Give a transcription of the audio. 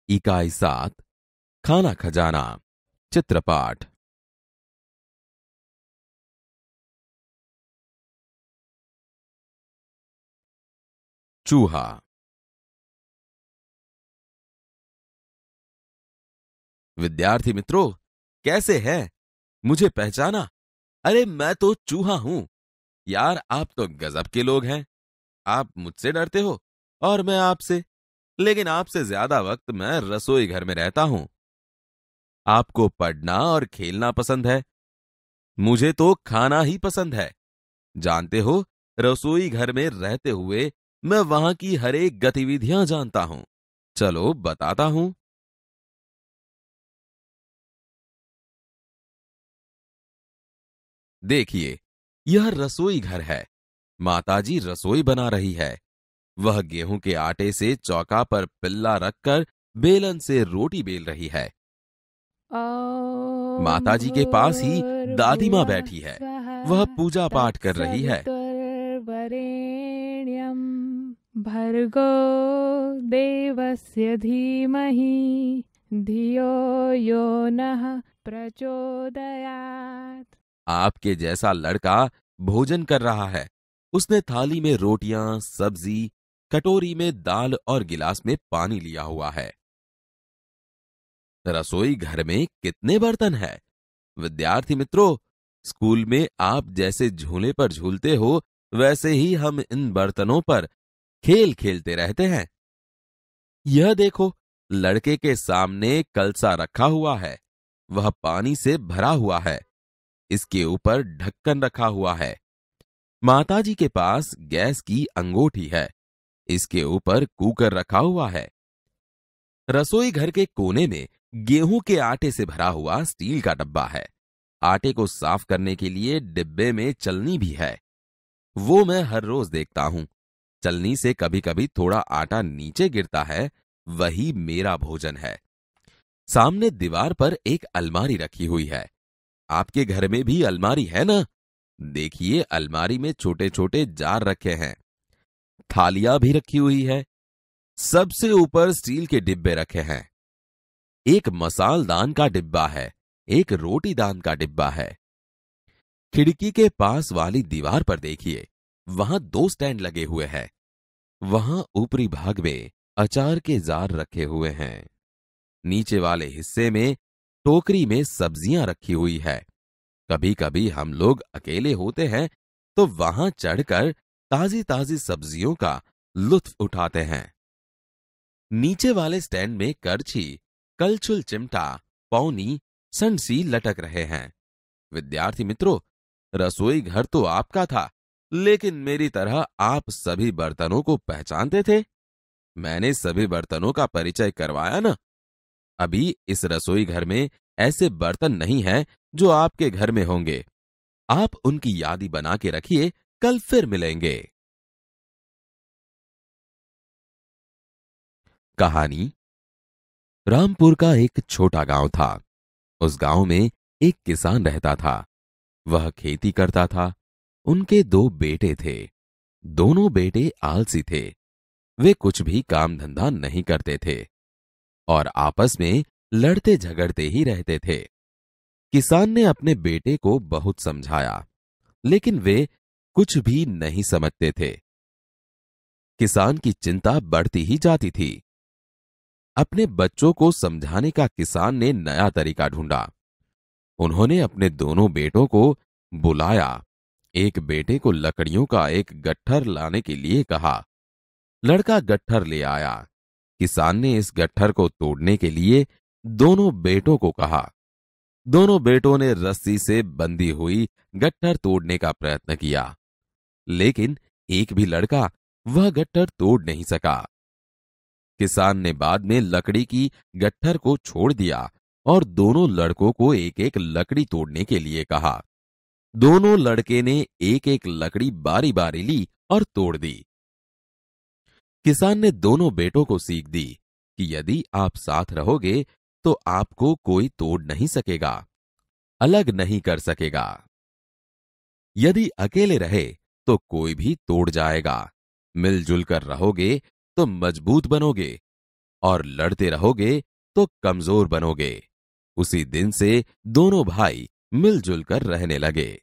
इकाई 7 खाना खजाना चित्रपाठ। चूहा। विद्यार्थी मित्रों, कैसे हैं? मुझे पहचाना? अरे मैं तो चूहा हूं। यार आप तो गजब के लोग हैं। आप मुझसे डरते हो और मैं आपसे। लेकिन आपसे ज्यादा वक्त मैं रसोई घर में रहता हूं। आपको पढ़ना और खेलना पसंद है, मुझे तो खाना ही पसंद है। जानते हो, रसोई घर में रहते हुए मैं वहां की हर एक गतिविधियां जानता हूं। चलो बताता हूं। देखिए, यह रसोई घर है। माताजी रसोई बना रही है। वह गेहूं के आटे से चौका पर पिल्ला रखकर बेलन से रोटी बेल रही है। ॐ माताजी के पास ही दादी माँ भूर्भुवः बैठी है। स्वः वह पूजा पाठ कर रही है। तत्सवितुर्वरेण्यं भर्गो देवस्य धीमहि धियो यो नः प्रचोदयात्। आपके जैसा लड़का भोजन कर रहा है। उसने थाली में रोटियां, सब्जी, कटोरी में दाल और गिलास में पानी लिया हुआ है। रसोई घर में कितने बर्तन हैं? विद्यार्थी मित्रों, स्कूल में आप जैसे झूले पर झूलते हो, वैसे ही हम इन बर्तनों पर खेल खेलते रहते हैं। यह देखो, लड़के के सामने कलसा रखा हुआ है। वह पानी से भरा हुआ है। इसके ऊपर ढक्कन रखा हुआ है। माताजी के पास गैस की अंगूठी है। इसके ऊपर कुकर रखा हुआ है। रसोई घर के कोने में गेहूं के आटे से भरा हुआ स्टील का डब्बा है। आटे को साफ करने के लिए डिब्बे में चलनी भी है। वो मैं हर रोज देखता हूं। चलनी से कभी कभी थोड़ा आटा नीचे गिरता है। वही मेरा भोजन है। सामने दीवार पर एक अलमारी रखी हुई है। आपके घर में भी अलमारी है ना? देखिए, अलमारी में छोटे छोटे जार रखे हैं। थालियां भी रखी हुई है। सबसे ऊपर स्टील के डिब्बे रखे हैं। एक मसालदान का डिब्बा है। एक रोटीदान का डिब्बा है। खिड़की के पास वाली दीवार पर देखिए, वहां 2 स्टैंड लगे हुए हैं। वहां ऊपरी भाग में अचार के जार रखे हुए हैं। नीचे वाले हिस्से में टोकरी में सब्जियां रखी हुई है। कभी कभी हम लोग अकेले होते हैं तो वहां चढ़कर ताजी ताजी सब्जियों का लुत्फ उठाते हैं। नीचे वाले स्टैंड में करछी, कलछुल चिमटा, पौनी, संडसी लटक रहे हैं। विद्यार्थी मित्रों, रसोई घर तो आपका था, लेकिन मेरी तरह आप सभी बर्तनों को पहचानते थे? मैंने सभी बर्तनों का परिचय करवाया ना? अभी इस रसोई घर में ऐसे बर्तन नहीं हैं जो आपके घर में होंगे। आप उनकी यादी बना के रखिए, कल फिर मिलेंगे। कहानी। रामपुर का एक छोटा गांव था। उस गांव में एक किसान रहता था। वह खेती करता था। उनके 2 बेटे थे। दोनों बेटे आलसी थे। वे कुछ भी काम धंधा नहीं करते थे और आपस में लड़ते झगड़ते ही रहते थे। किसान ने अपने बेटे को बहुत समझाया, लेकिन वे कुछ भी नहीं समझते थे। किसान की चिंता बढ़ती ही जाती थी। अपने बच्चों को समझाने का किसान ने नया तरीका ढूंढा। उन्होंने अपने दोनों बेटों को बुलाया। एक बेटे को लकड़ियों का एक गट्ठर लाने के लिए कहा। लड़का गट्ठर ले आया। किसान ने इस गट्ठर को तोड़ने के लिए दोनों बेटों को कहा। दोनों बेटों ने रस्सी से बंधी हुई गट्ठर तोड़ने का प्रयत्न किया, लेकिन एक भी लड़का वह गट्ठर तोड़ नहीं सका। किसान ने बाद में लकड़ी की गट्ठर को छोड़ दिया और दोनों लड़कों को एक एक लकड़ी तोड़ने के लिए कहा। दोनों लड़के ने एक एक लकड़ी बारी बारी ली और तोड़ दी। किसान ने दोनों बेटों को सीख दी कि यदि आप साथ रहोगे तो आपको कोई तोड़ नहीं सकेगा, अलग नहीं कर सकेगा। यदि अकेले रहे तो कोई भी तोड़ जाएगा। मिलजुल कर रहोगे तो मजबूत बनोगे। और लड़ते रहोगे तो कमजोर बनोगे। उसी दिन से दोनों भाई मिलजुल कर रहने लगे।